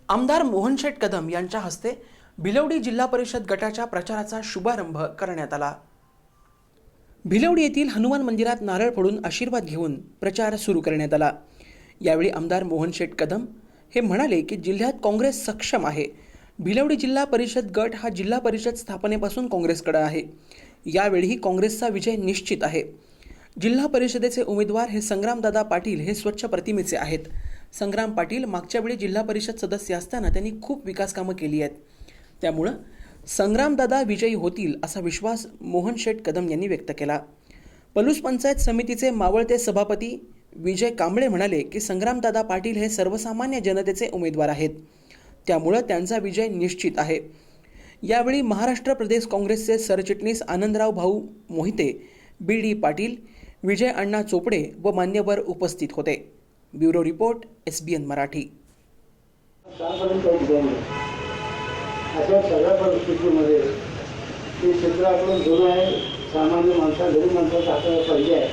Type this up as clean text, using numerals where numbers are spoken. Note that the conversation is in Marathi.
आमदार मोहनशेठ कदम यांच्या हस्ते भिलवडी जिल्हा परिषद गटाच्या प्रचाराचा शुभारंभ करण्यात आला। भिलवडी येथील हनुमान मंदिरात नारळ फोडून आशीर्वाद घेऊन प्रचार सुरू करण्यात आला। यावेळी आमदार मोहनशेठ कदम हे म्हणाले की जिल्ह्यात काँग्रेस सक्षम आहे। भिलवडी जिल्हा परिषद गट हा जिल्हा परिषद स्थापनेपासून काँग्रेसकडे आहे। यावेळीही काँग्रेसचा विजय निश्चित आहे। जिल्हा परिषदेचे उमेदवार हे संग्रामदादा पाटील हे स्वच्छ प्रतिमेचे आहेत। संग्राम पाटील मागच्या वेळी जिल्हा परिषद सदस्य असताना त्यांनी खूप विकास कामं केली आहेत। त्यामुळे संग्रामदादा विजयी होतील असा विश्वास मोहनशेठ कदम यांनी व्यक्त केला। पलूस पंचायत समितीचे मावळते सभापती विजय कांबळे म्हणाले की संग्रामदादा पाटील हे सर्वसामान्य जनतेचे उमेदवार आहेत, त्यामुळे त्यांचा विजय निश्चित आहे। यावेळी महाराष्ट्र प्रदेश काँग्रेसचे सरचिटणीस आनंदराव भाऊ मोहिते, बी.डी. पाटील, विजय अण्णा चोपडे व मान्यवर उपस्थित होते। Bureau report, SBN Marathi. अशा सगळ्या परिस्थितीमध्ये ते क्षेत्र आपलं जुनं आहे। सामान्य माणसा गरीब माणसाचा आपल्याला पाहिजे आहे